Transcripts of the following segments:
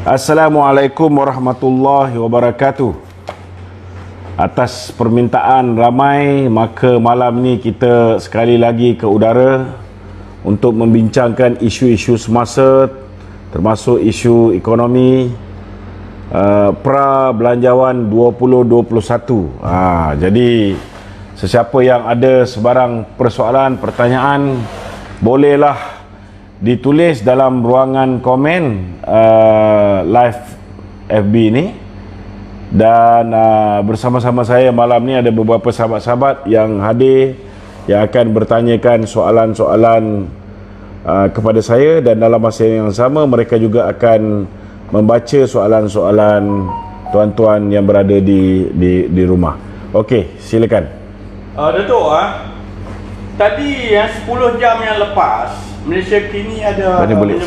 Assalamualaikum warahmatullahi wabarakatuh. Atas permintaan ramai, maka malam ni kita sekali lagi ke udara untuk membincangkan isu-isu semasa, termasuk isu ekonomi pra belanjawan 2021. Jadi sesiapa yang ada sebarang persoalan, pertanyaan, bolehlah ditulis dalam ruangan komen live FB ni. Dan bersama-sama saya malam ni ada beberapa sahabat-sahabat yang hadir, yang akan bertanyakan soalan-soalan kepada saya, dan dalam masa yang sama mereka juga akan membaca soalan-soalan tuan-tuan yang berada di rumah. Okey, silakan. Datuk, tadi yang 10 jam yang lepas, Malaysia kini ada menyebut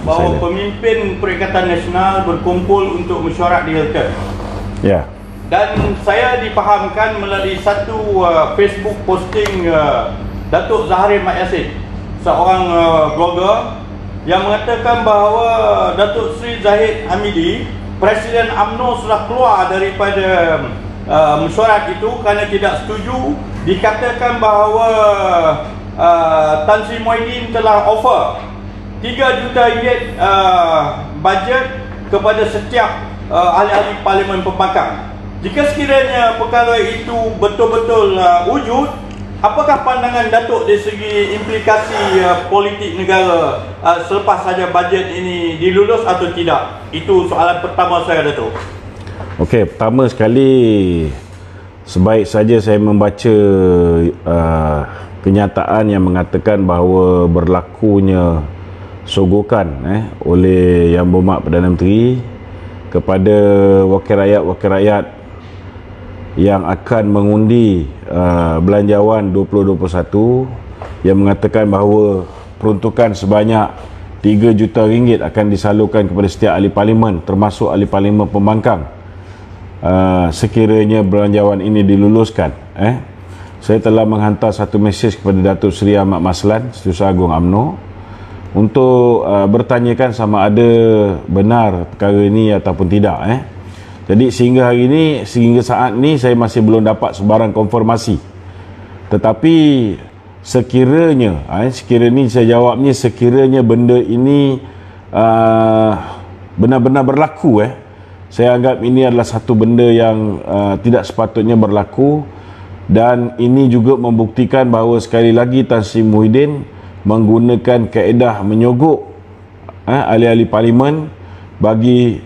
bahawa pemimpin Perikatan Nasional berkumpul untuk mesyuarat di Hilton. Ya. Dan saya dipahamkan melalui satu Facebook posting Datuk Zahari Mat Yassin, seorang blogger, yang mengatakan bahawa Datuk Seri Zahid Hamidi, Presiden UMNO, sudah keluar daripada mesyuarat itu kerana tidak setuju. Dikatakan bahawa Tan Sri Muhyiddin telah offer 3 juta ringgit bajet kepada setiap ahli-ahli Parlimen Pembangkang. Jika sekiranya perkara itu betul-betul wujud, apakah pandangan Datuk dari segi implikasi politik negara selepas saja bajet ini dilulus atau tidak? Itu soalan pertama saya, Datuk. Okey, pertama sekali, sebaik saja saya membaca kenyataan yang mengatakan bahawa berlakunya sogokan oleh Yang Berhormat Perdana Menteri kepada wakil rakyat yang akan mengundi belanjawan 2021, yang mengatakan bahawa peruntukan sebanyak 3 juta ringgit akan disalurkan kepada setiap ahli parlimen, termasuk ahli parlimen pembangkang, sekiranya belanjawan ini diluluskan. Saya telah menghantar satu mesej kepada Datuk Seri Ahmad Maslan, Setiausaha Agung UMNO, untuk bertanyakan sama ada benar perkara ini ataupun tidak. Jadi sehingga hari ini, sehingga saat ini, saya masih belum dapat sebarang konfirmasi. Tetapi sekiranya saya jawabnya, sekiranya benda ini benar-benar berlaku, saya anggap ini adalah satu benda yang tidak sepatutnya berlaku. Dan ini juga membuktikan bahawa sekali lagi Tan Sri Muhyiddin menggunakan kaedah menyogok ahli-ahli parlimen bagi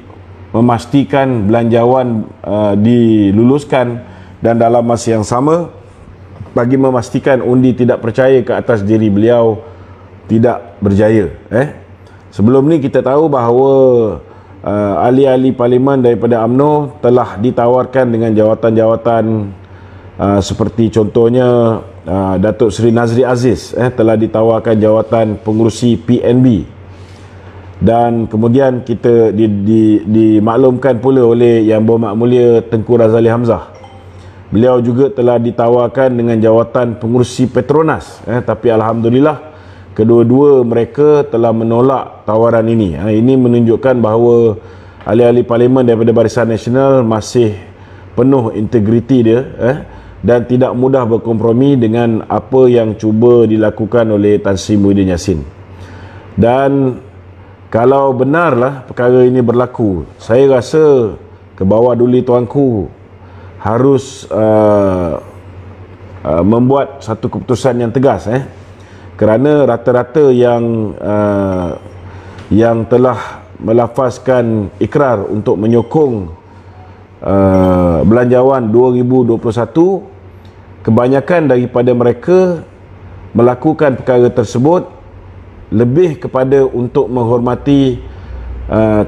memastikan belanjawan diluluskan, dan dalam masa yang sama bagi memastikan undi tidak percaya ke atas diri beliau tidak berjaya. Sebelum ni kita tahu bahawa ahli-ahli parlimen daripada UMNO telah ditawarkan dengan jawatan-jawatan seperti contohnya Datuk Seri Nazri Aziz telah ditawarkan jawatan pengurusi PNB, dan kemudian kita dimaklumkan pula oleh Yang Berhormat Mulia Tengku Razali Hamzah, beliau juga telah ditawarkan dengan jawatan pengurusi Petronas, tapi alhamdulillah kedua-dua mereka telah menolak tawaran ini. Ini menunjukkan bahawa ahli-ahli parlimen daripada Barisan Nasional masih penuh integriti dia, dan tidak mudah berkompromi dengan apa yang cuba dilakukan oleh Tan Sri Muhyiddin Yassin. Dan kalau benarlah perkara ini berlaku, saya rasa ke bawah duli tuanku harus membuat satu keputusan yang tegas, kerana rata-rata yang telah melafazkan ikrar untuk menyokong belanjawan 2021, kebanyakan daripada mereka melakukan perkara tersebut lebih kepada untuk menghormati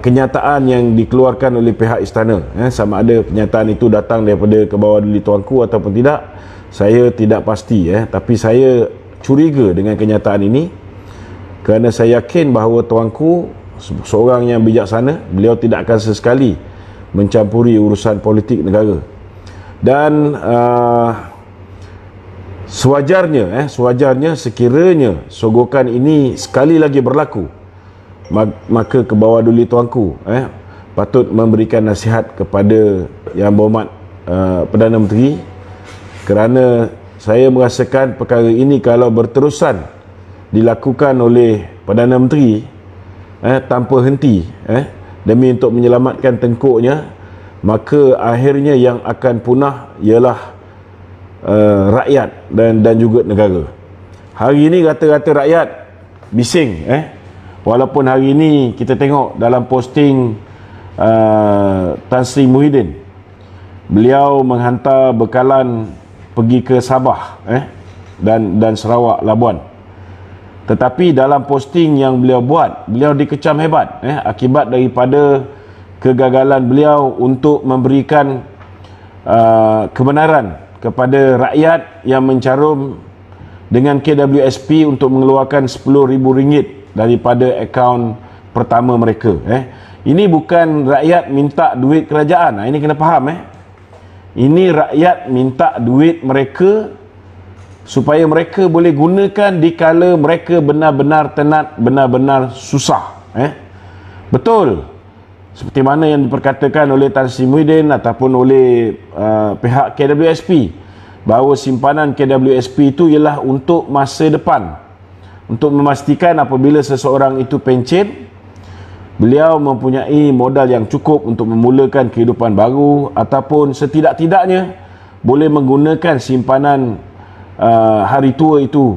kenyataan yang dikeluarkan oleh pihak istana. Sama ada kenyataan itu datang daripada ke bawah duli tuanku ataupun tidak, saya tidak pasti, tapi saya curiga dengan kenyataan ini, kerana saya yakin bahawa tuanku seorang yang bijaksana, beliau tidak akan sesekali mencampuri urusan politik negara. Dan sewajarnya sekiranya sogokan ini sekali lagi berlaku, maka ke bawah duli tuanku patut memberikan nasihat kepada Yang Berhormat Perdana Menteri, kerana saya merasakan perkara ini kalau berterusan dilakukan oleh Perdana Menteri tanpa henti demi untuk menyelamatkan tengkuknya, maka akhirnya yang akan punah ialah rakyat dan juga negara. Hari ini rata-rata rakyat bising, walaupun hari ini kita tengok dalam posting Tan Sri Muhyiddin, beliau menghantar bekalan pergi ke Sabah dan Sarawak, Labuan. Tetapi dalam posting yang beliau buat, beliau dikecam hebat akibat daripada kegagalan beliau untuk memberikan kebenaran kepada rakyat yang mencarum dengan KWSP untuk mengeluarkan RM10,000 daripada akaun pertama mereka. Ini bukan rakyat minta duit kerajaan. Ini kena faham. Ini rakyat minta duit mereka supaya mereka boleh gunakan dikala mereka benar-benar tenat, benar-benar susah. Betul, seperti mana yang diperkatakan oleh Tan Sri Muhyiddin ataupun oleh pihak KWSP, bahawa simpanan KWSP itu ialah untuk masa depan, untuk memastikan apabila seseorang itu pencen, beliau mempunyai modal yang cukup untuk memulakan kehidupan baru, ataupun setidak-tidaknya boleh menggunakan simpanan hari tua itu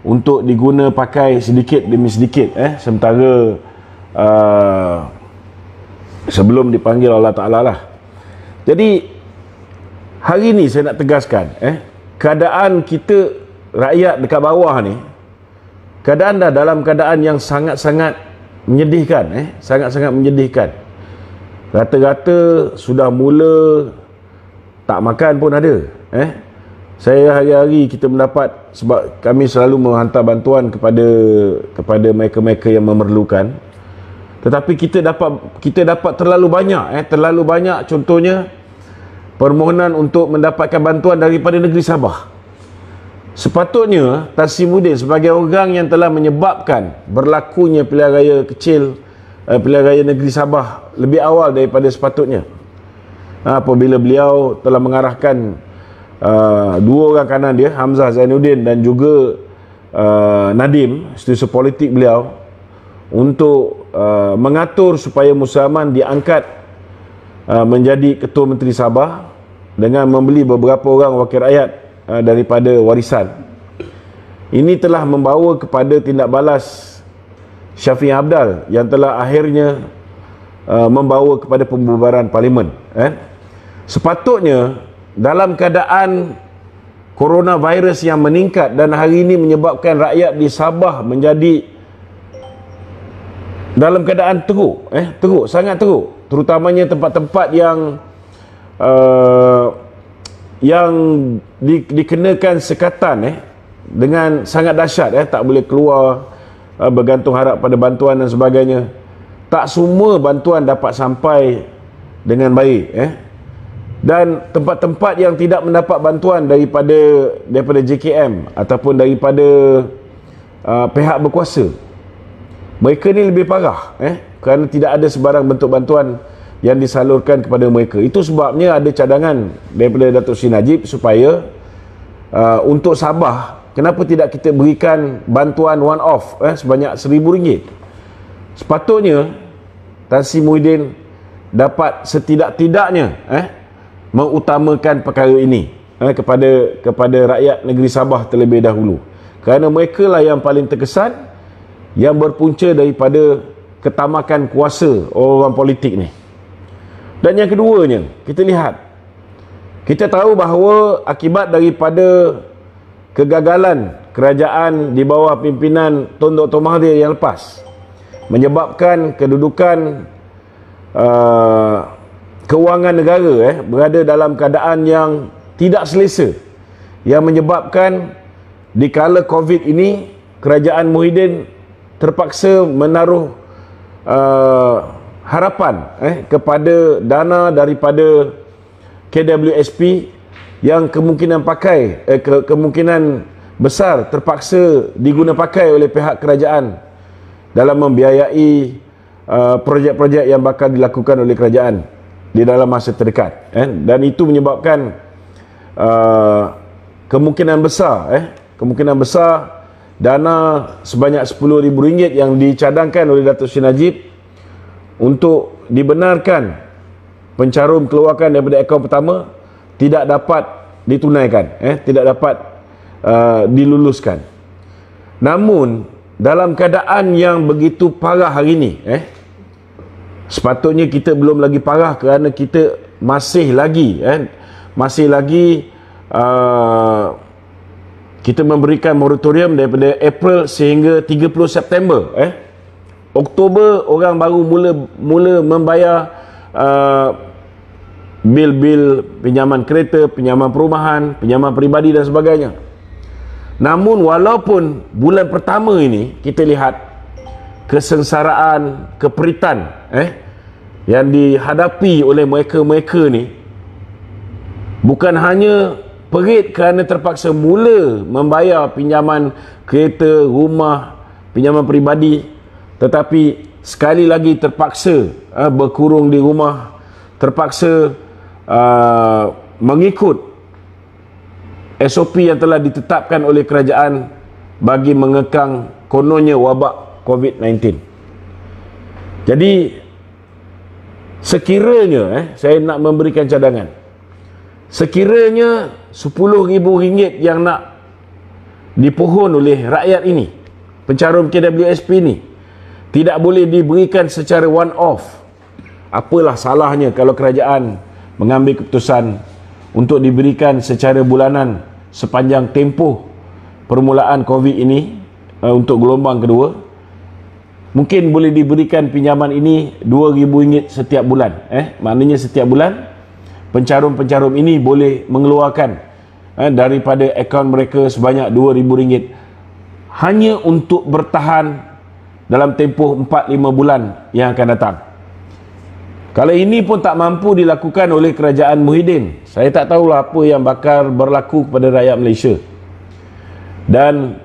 untuk diguna pakai sedikit demi sedikit sementara sebelum dipanggil Allah Ta'ala lah. Jadi hari ni saya nak tegaskan, keadaan kita rakyat dekat bawah ni, keadaan dah dalam keadaan yang sangat-sangat menyedihkan, sangat-sangat menyedihkan. Rata-rata sudah mula tak makan pun ada. Saya hari-hari kita mendapat, sebab kami selalu menghantar bantuan kepada mereka-mereka yang memerlukan. Tetapi kita dapat terlalu banyak, contohnya permohonan untuk mendapatkan bantuan daripada negeri Sabah. Sepatutnya Tan Sri Muhyiddin sebagai orang yang telah menyebabkan berlakunya pilihan raya kecil, pilihan raya negeri Sabah lebih awal daripada sepatutnya, apabila beliau telah mengarahkan dua orang kanan dia, Hamzah Zainuddin dan juga Nadim, setiausaha politik beliau, untuk mengatur supaya Musa Aman diangkat menjadi Ketua Menteri Sabah dengan membeli beberapa orang wakil rakyat daripada warisan. Ini telah membawa kepada tindak balas Syafiq Abdal yang telah akhirnya membawa kepada pembubaran parlimen. Sepatutnya dalam keadaan coronavirus yang meningkat dan hari ini menyebabkan rakyat di Sabah menjadi dalam keadaan teruk, sangat teruk, terutamanya tempat-tempat yang dikenakan sekatan dengan sangat dahsyat, tak boleh keluar, bergantung harap pada bantuan dan sebagainya. Tak semua bantuan dapat sampai dengan baik, dan tempat-tempat yang tidak mendapat bantuan daripada JKM ataupun daripada pihak berkuasa, mereka ni lebih parah, kerana tidak ada sebarang bentuk bantuan yang disalurkan kepada mereka. Itu sebabnya ada cadangan daripada Datuk Seri Najib supaya untuk Sabah, kenapa tidak kita berikan bantuan one off sebanyak RM1,000. Sepatutnya Tan Sri Muhyiddin dapat setidak-tidaknya mengutamakan perkara ini kepada rakyat negeri Sabah terlebih dahulu, kerana mereka lah yang paling terkesan, yang berpunca daripada ketamakan kuasa orang politik ni. Dan yang keduanya, kita lihat, kita tahu bahawa akibat daripada kegagalan kerajaan di bawah pimpinan Tun Dr. Mahathir yang lepas, menyebabkan kedudukan kewangan negara berada dalam keadaan yang tidak selesa, yang menyebabkan di kala Covid ini kerajaan Muhyiddin terpaksa menaruh harapan kepada dana daripada KWSP yang kemungkinan kemungkinan besar terpaksa diguna pakai oleh pihak kerajaan dalam membiayai projek-projek yang bakal dilakukan oleh kerajaan di dalam masa terdekat, dan itu menyebabkan kemungkinan besar dana sebanyak RM10,000 yang dicadangkan oleh Datuk Seri Najib untuk dibenarkan pencarum keluarkan daripada akaun pertama tidak dapat ditunaikan, tidak dapat diluluskan. Namun dalam keadaan yang begitu parah hari ini, sepatutnya kita belum lagi parah kerana kita masih lagi kita memberikan moratorium daripada April sehingga 30 September. Oktober orang baru mula membayar bil-bil pinjaman kereta, pinjaman perumahan, pinjaman peribadi dan sebagainya. Namun walaupun bulan pertama ini kita lihat kesengsaraan, keperitan yang dihadapi oleh mereka-mereka ni, bukan hanya perit kerana terpaksa mula membayar pinjaman kereta, rumah, pinjaman peribadi, tetapi sekali lagi terpaksa berkurung di rumah, terpaksa mengikut SOP yang telah ditetapkan oleh kerajaan bagi mengekang kononnya wabak COVID-19. Jadi sekiranya saya nak memberikan cadangan, sekiranya RM10,000 yang nak dipohon oleh rakyat ini, pencarum KWSP ini, tidak boleh diberikan secara one off, apalah salahnya kalau kerajaan mengambil keputusan untuk diberikan secara bulanan sepanjang tempoh permulaan COVID ini untuk gelombang kedua. Mungkin boleh diberikan pinjaman ini RM2,000 setiap bulan. Maknanya setiap bulan pencarum-pencarum ini boleh mengeluarkan daripada akaun mereka sebanyak RM2,000 hanya untuk bertahan dalam tempoh 4-5 bulan yang akan datang. Kalau ini pun tak mampu dilakukan oleh kerajaan Muhyiddin, saya tak tahulah apa yang bakal berlaku kepada rakyat Malaysia. Dan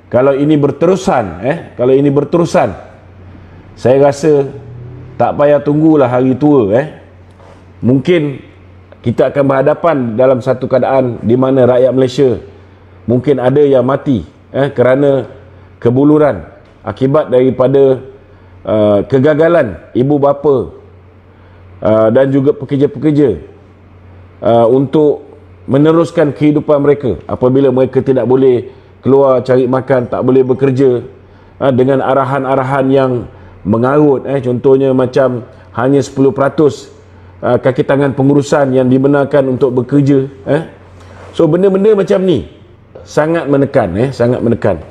kalau ini berterusan, saya rasa tak payah tunggulah hari tua. Mungkin kita akan berhadapan dalam satu keadaan di mana rakyat Malaysia mungkin ada yang mati kerana kebuluran akibat daripada kegagalan ibu bapa dan juga pekerja-pekerja untuk meneruskan kehidupan mereka apabila mereka tidak boleh keluar cari makan, tak boleh bekerja dengan arahan-arahan yang mengarut, contohnya macam hanya 10% kaki tangan pengurusan yang dibenarkan untuk bekerja. So benda-benda macam ni sangat menekan, sangat menekan.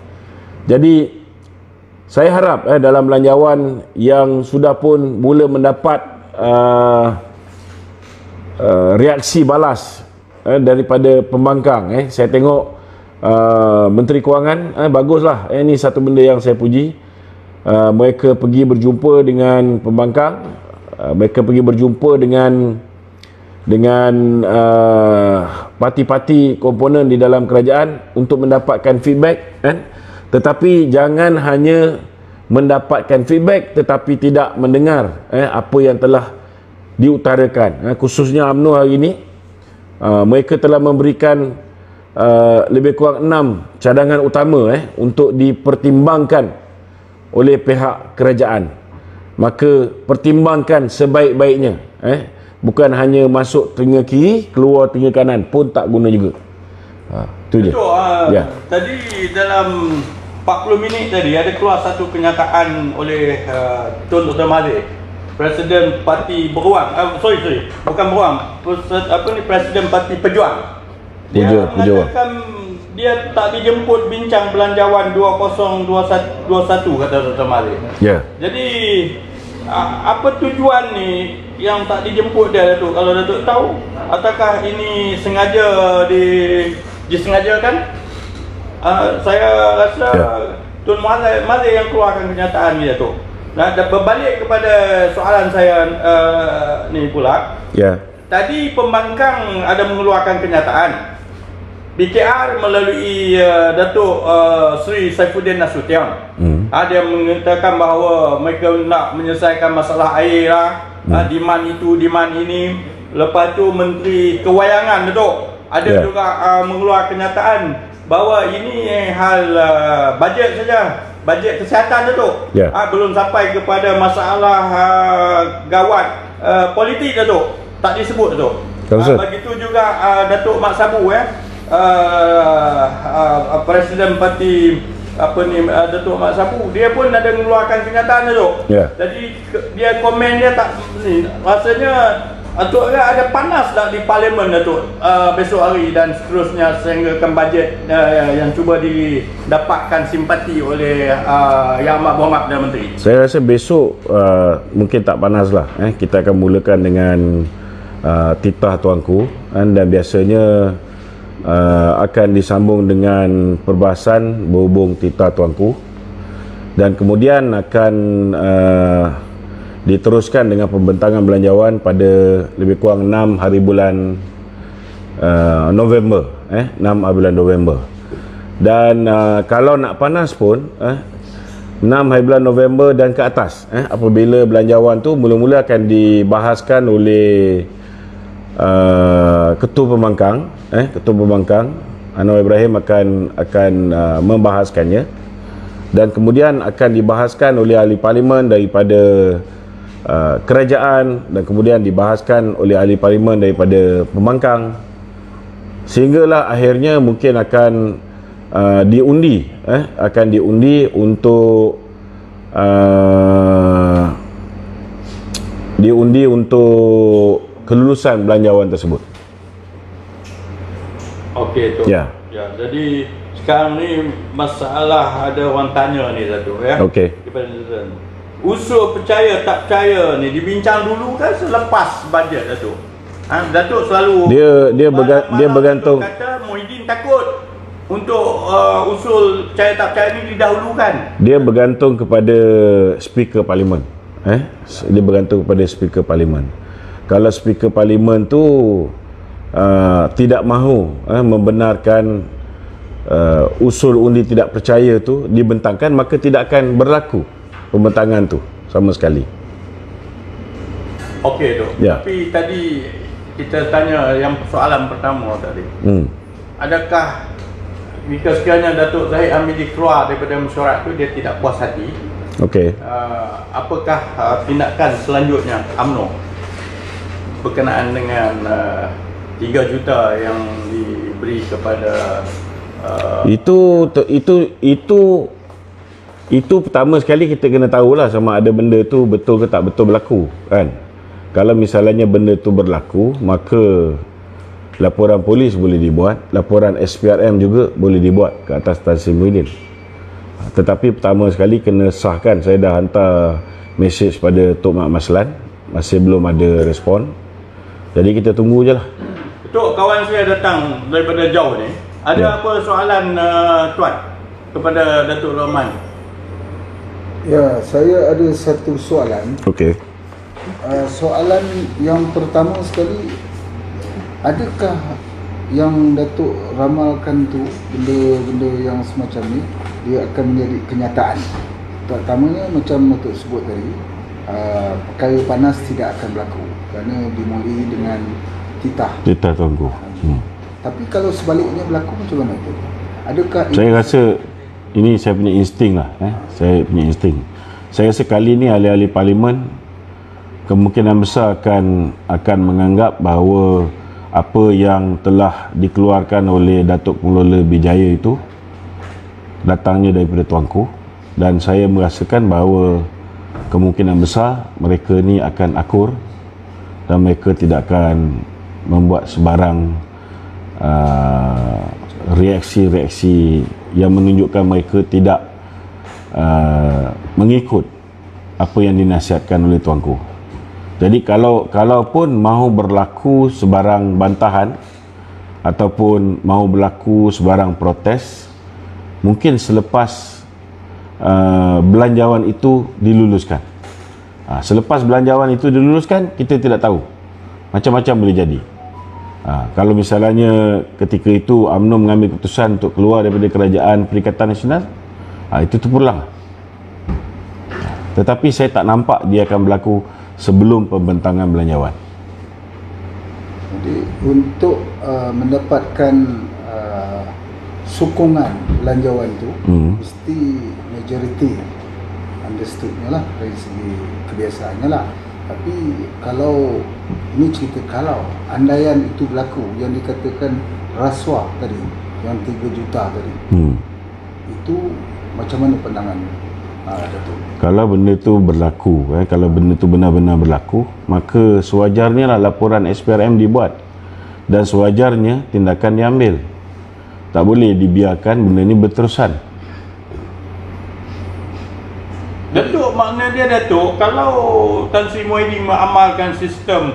Jadi saya harap dalam belanjawan yang sudah pun mula mendapat reaksi balas daripada pembangkang, saya tengok Menteri Kewangan baguslah, ini satu benda yang saya puji. Mereka pergi berjumpa dengan pembangkang, mereka pergi berjumpa dengan parti-parti komponen di dalam kerajaan untuk mendapatkan feedback, tetapi jangan hanya mendapatkan feedback tetapi tidak mendengar apa yang telah diutarakan. Khususnya UMNO hari ini, mereka telah memberikan lebih kurang 6 cadangan utama untuk dipertimbangkan oleh pihak kerajaan. Maka pertimbangkan sebaik-baiknya, bukan hanya masuk telinga kiri keluar telinga kanan pun tak guna juga. Itu je. Ya. Tadi dalam 40 minit tadi ada keluar satu kenyataan oleh Tun Dr. Mahathir, Presiden Parti Beruang, bukan Beruang, Presiden Parti Pejuang. Dia mengatakan dia tak dijemput bincang belanjawan 2021 kata Dr. Mahathir. Ya. Jadi apa tujuan ni yang tak dijemput dia, Datuk? Kalau Datuk tahu, ataukah ini sengaja disengajakan? Saya rasa Tun Mahathir yang keluarkan kenyataan ni, Datuk. Nah, berbalik kepada soalan saya ni pula. Tadi pembangkang ada mengeluarkan kenyataan PKR melalui Datuk Sri Saifuddin Nasution. Dia mengatakan bahawa mereka nak menyelesaikan masalah air lah, demand itu, demand ini. Lepas tu Menteri Kewayangan Datuk ada juga mengeluarkan kenyataan bahawa ini hal bajet saja, bajet kesihatan Datuk. Belum sampai kepada masalah gawat politik Datuk, tak disebut Datuk. Begitu juga Datuk Mat Sabu Presiden Parti Datuk Mat Sabu, dia pun ada mengeluarkan kenyataan Datuk. Jadi dia komen dia tak ni, rasanya Datuk ada panas dah di Parlimen Datuk besok hari dan seterusnya sehinggakan bajet yang cuba didapatkan simpati oleh Yang Amat Berhormat Perdana Menteri. Saya rasa besok mungkin tak panas lah. Kita akan mulakan dengan titah tuanku, dan biasanya akan disambung dengan perbahasan berhubung titah tuanku, dan kemudian akan diteruskan dengan pembentangan belanjawan pada lebih kurang 6 hari bulan November, 6 hari bulan November. Dan kalau nak panas pun 6 hari bulan November dan ke atas, apabila belanjawan tu mula-mula akan dibahaskan oleh Ketua Pembangkang, Ketua Pembangkang Anwar Ibrahim akan membahaskannya, dan kemudian akan dibahaskan oleh ahli parlimen daripada kerajaan, dan kemudian dibahaskan oleh ahli parlimen daripada pembangkang, sehinggalah akhirnya mungkin akan diundi, akan diundi untuk kelulusan belanjawan tersebut. Okey tu. Ya, jadi sekarang ni masalah ada orang tanya ni Datuk Okey. Usul percaya tak percaya ni dibincang dulu kan selepas bajet Datuk? Datuk selalu dia bergantung, kata Muhyiddin takut untuk usul percaya tak percaya ni didahulukan. Dia bergantung kepada speaker parlimen. Dia bergantung kepada speaker parlimen. Kalau speaker parlimen tu tidak mahu membenarkan usul undi tidak percaya tu dibentangkan, maka tidak akan berlaku pembentangan tu sama sekali. Okey tu. Tapi tadi kita tanya yang persoalan pertama tadi. Adakah jika sekiranya Datuk Zahid Hamidi keluar daripada mesyuarat tu dia tidak puas hati? Apakah tindakan selanjutnya UMNO berkenaan dengan 3 juta yang diberi kepada itu pertama sekali kita kena tahulah sama ada benda tu betul ke tak betul berlaku, kan. Kalau misalnya benda tu berlaku, maka laporan polis boleh dibuat, laporan SPRM juga boleh dibuat ke atas Tan Sri Muhyiddin. Tetapi pertama sekali kena sahkan. Saya dah hantar mesej pada Tok Mat Maslan, masih belum ada respon. Jadi kita tunggu je lah. Tok, kawan saya datang daripada jauh ni. Ada apa soalan Tuan kepada Datuk Rahman? Ya, saya ada satu soalan. Okey. Soalan yang pertama sekali, adakah yang Datuk ramalkan tu benda-benda yang semacam ni dia akan menjadi kenyataan? Terutamanya macam Datuk sebut tadi, perkara panas tidak akan berlaku kerana dimulai dengan titah tuanku. Tapi kalau sebaliknya berlaku macam mana tu? Adakah saya rasa ini saya punya insting lah, saya punya insting. Saya rasa kali ni ahli-ahli parlimen kemungkinan besar akan menganggap bahawa apa yang telah dikeluarkan oleh Datuk Pengelola Bijaya itu datangnya daripada tuanku, dan saya merasakan bahawa kemungkinan besar mereka ni akan akur dan mereka tidak akan membuat sebarang reaksi-reaksi yang menunjukkan mereka tidak mengikut apa yang dinasihatkan oleh tuanku. Jadi kalaupun mahu berlaku sebarang bantahan ataupun mahu berlaku sebarang protes, mungkin selepas belanjawan itu diluluskan. Selepas belanjawan itu diluluskan, kita tidak tahu, macam-macam boleh jadi. Kalau misalnya ketika itu UMNO mengambil keputusan untuk keluar daripada Kerajaan Perikatan Nasional, itu terpulang. Tetapi saya tak nampak dia akan berlaku sebelum pembentangan belanjawan. Jadi untuk mendapatkan sokongan belanjawan tu mesti majoriti understoodnya lah dari segi kebiasaannya lah. Tapi kalau ini cerita kalau andaian itu berlaku yang dikatakan rasuah tadi, yang 3 juta tadi, itu macam mana pandangan Datuk? Kalau benda tu berlaku, kalau benda tu benar-benar berlaku, maka sewajarnya lah laporan SPRM dibuat dan sewajarnya tindakan diambil. Tak boleh dibiarkan benda ni berterusan. Datuk, makna dia Datuk, kalau Tan Sri Muhyiddin mengamalkan sistem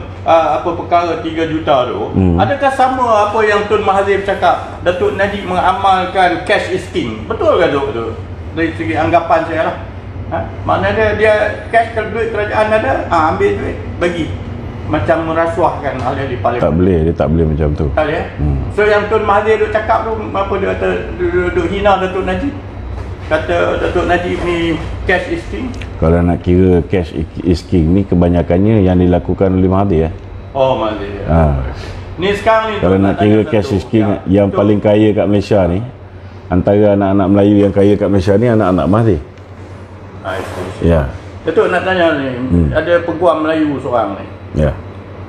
perkara 3 juta tu, adakah sama apa yang Tun Mahathir cakap, Datuk Najib mengamalkan cash is king? Betul ke Datuk? Dari segi anggapan saya lah. Makna dia cash, kalau duit kerajaan ada, ambil duit, bagi. Macam merasuahkan ahli-ahli parlimen. Tak boleh, dia tak boleh macam tu. Tak boleh. So yang Tun Mahathir duk cakap tu, apa dia kata, duk hina Datuk Najib? Kata Datuk Najib ni cash is king? Kalau nak kira cash is king ni, kebanyakannya yang dilakukan oleh Mahathir. Oh, Mahathir. Ni sekarang ni kalau nak kira cash is king, yang paling kaya kat Malaysia ni, antara anak-anak Melayu yang kaya kat Malaysia ni, anak-anak Mahathir. Ya. Datuk nak tanya ni, ada peguam Melayu seorang ni. Ya.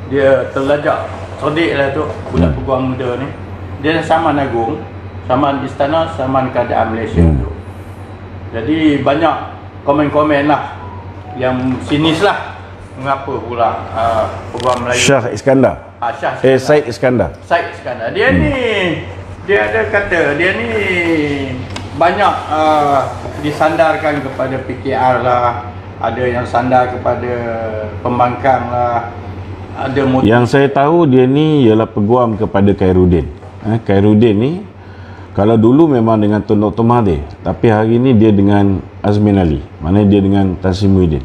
Dia terlajak, cerdik lah tu, budak peguam muda ni. Dia Saman Agung, Saman Istana, Saman Keadaan Malaysia tu. Jadi banyak komen-komen lah yang sinis lah. Mengapa pula peguam Melayu Shah Iskandar. Syed Iskandar. Syed Iskandar. Dia ni, dia ada kata, dia ni banyak disandarkan kepada PKR lah. Ada yang sandar kepada pembangkang lah. Ada yang saya tahu dia ni ialah peguam kepada Khairuddin. Khairuddin ni kalau dulu memang dengan Tun Dr. Mahathir, tapi hari ni dia dengan Azmin Ali. Maknanya dia dengan Tan Sri Muhyiddin.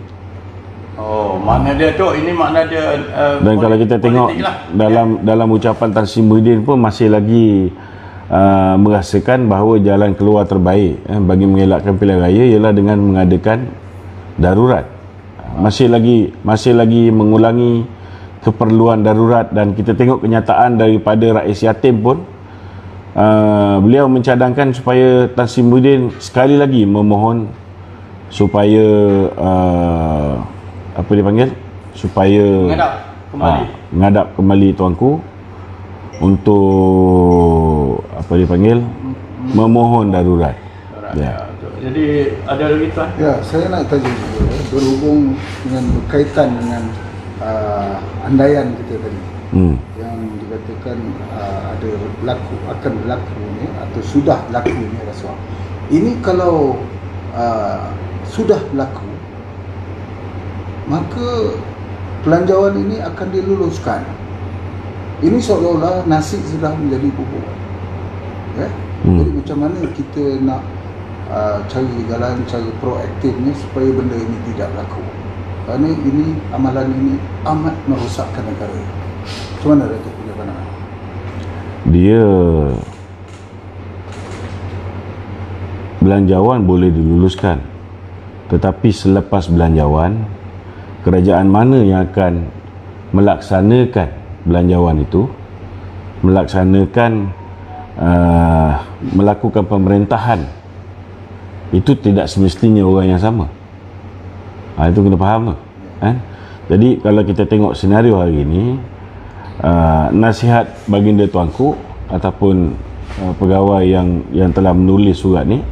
Oh, makna dia tu, ini makna dia dan kalau kita tengok lah, dalam ucapan Tan Sri Muhyiddin pun masih lagi merasakan bahawa jalan keluar terbaik bagi mengelakkan pilihan raya ialah dengan mengadakan darurat. Masih lagi mengulangi keperluan darurat, dan kita tengok kenyataan daripada Rais Yatim pun beliau mencadangkan supaya Tan Sri Muhyiddin sekali lagi memohon supaya apa dia panggil, supaya menghadap kembali tuanku untuk apa dia panggil, memohon darurat. Ya. Jadi ada lagi tuan? Ya, saya nak tanya juga berhubung dengan berkaitan dengan andaian kita tadi yang dikatakan ada akan berlaku ni atau sudah berlaku ni rasuah. Ini kalau sudah berlaku, maka pelanjawan ini akan diluluskan. Ini seolah-olah nasi sudah menjadi bubur. Ya? Jadi macam mana kita nak cari jalan, cari proaktifnya supaya benda ini tidak berlaku. Kerana ini, amalan ini amat merosakkan negara. Macam mana Datuk punya pandangan? Dia belanjawan boleh diluluskan, tetapi selepas belanjawan, kerajaan mana yang akan melaksanakan belanjawan itu, melakukan pemerintahan, itu tidak semestinya orang yang sama. Itu kena faham tu. Jadi kalau kita tengok senario hari ini, nasihat baginda tuanku ataupun pegawai yang telah menulis surat ni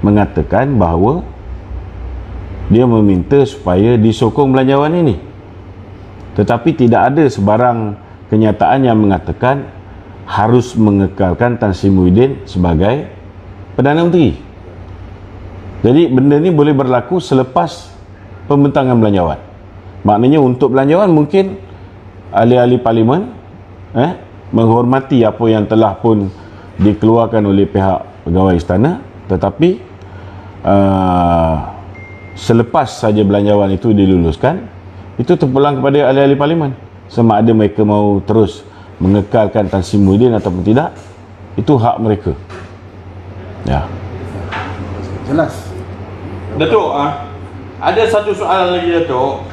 mengatakan bahawa dia meminta supaya disokong belanjawan ini, tetapi tidak ada sebarang kenyataan yang mengatakan harus mengekalkan Tan Sri Muhyiddin sebagai Perdana Menteri. Jadi benda ni boleh berlaku selepas pembentangan belanjawan. Maknanya untuk belanjawan mungkin ahli-ahli parlimen menghormati apa yang telah pun dikeluarkan oleh pihak pegawai istana, tetapi selepas saja belanjawan itu diluluskan, itu terpulang kepada ahli-ahli parlimen sama ada mereka mau terus mengekalkan Tan Sri Muhyiddin ataupun tidak, itu hak mereka. Ya. Jelas. Datuk, ada satu soalan lagi Datuk.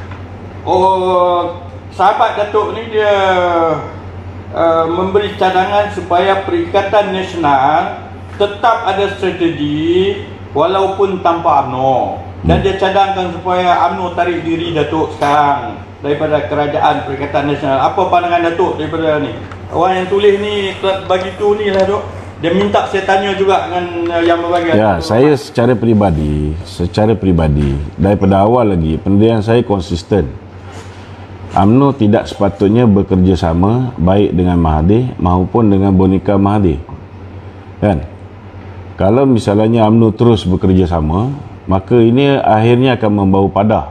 Sahabat Datuk ni dia memberi cadangan supaya Perikatan Nasional tetap ada strategi walaupun tanpa UMNO. Dan dia cadangkan supaya UMNO tarik diri Datuk sekarang daripada kerajaan Perikatan Nasional. Apa pandangan Datuk daripada ni? Orang yang tulis ni bagi tu ni lah Datuk. Dia minta saya tanya juga dengan yang berbagai. Ya, saya secara peribadi daripada awal lagi pendirian saya konsisten. UMNO tidak sepatutnya bekerjasama baik dengan Mahathir maupun dengan boneka Mahathir. Kan? Kalau misalnya UMNO terus bekerjasama, maka ini akhirnya akan membawa padah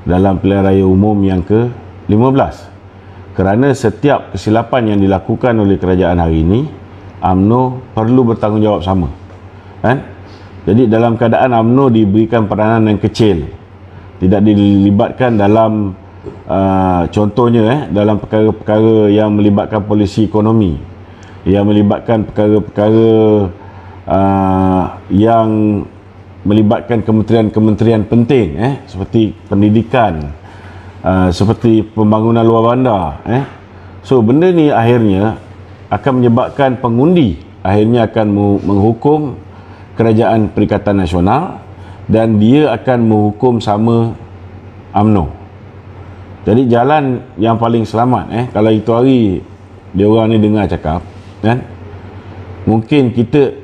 dalam pilihan raya umum yang ke-15. Kerana setiap kesilapan yang dilakukan oleh kerajaan hari ini, UMNO perlu bertanggungjawab sama. Kan? Jadi dalam keadaan UMNO diberikan peranan yang kecil, tidak dilibatkan dalam contohnya dalam perkara-perkara yang melibatkan polisi ekonomi, yang melibatkan perkara-perkara yang melibatkan kementerian-kementerian penting seperti pendidikan, seperti pembangunan luar bandar. So benda ni akhirnya akan menyebabkan pengundi akhirnya akan menghukum kerajaan Perikatan Nasional dan dia akan menghukum sama UMNO. Jadi jalan yang paling selamat kalau itu hari dia orang ni dengar cakap kan, mungkin kita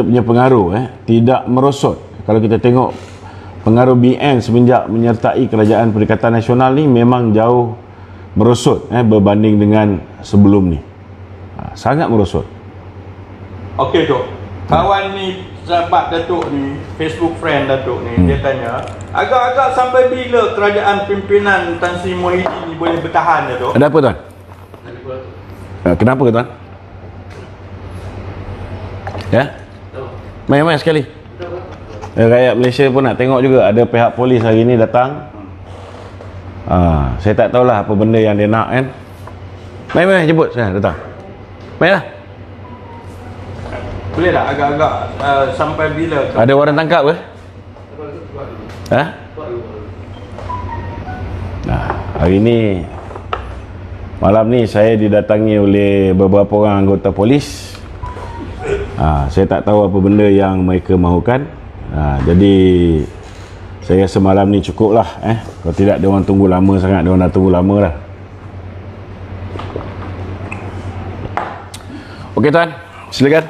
punya pengaruh tidak merosot. Kalau kita tengok pengaruh BN semenjak menyertai kerajaan Perikatan Nasional ni memang jauh merosot berbanding dengan sebelum ni. Sangat merosot. Okey Tok. Kawan ni, sahabat Datuk ni, Facebook friend Datuk ni, dia tanya, agak-agak sampai bila kerajaan pimpinan Tan Sri Muhyiddin ni boleh bertahan Datuk? Ada apa tuan? Kenapa tuan? Ya? Main-main sekali. Rakyat Malaysia pun nak tengok juga. Ada pihak polis hari ni datang. Saya tak tahulah apa benda yang dia nak kan. Main-main jemput saya datang. Mainlah. Boleh tak agak-agak sampai bila? Ada orang tangkap ke? Hari ni malam ni saya didatangi oleh beberapa orang anggota polis. Saya tak tahu apa benda yang mereka mahukan. Jadi saya rasa malam ni cukup lah. Kalau tidak dia orang tunggu lama sangat. Dia orang dah tunggu lama dah. Okey tuan, silakan.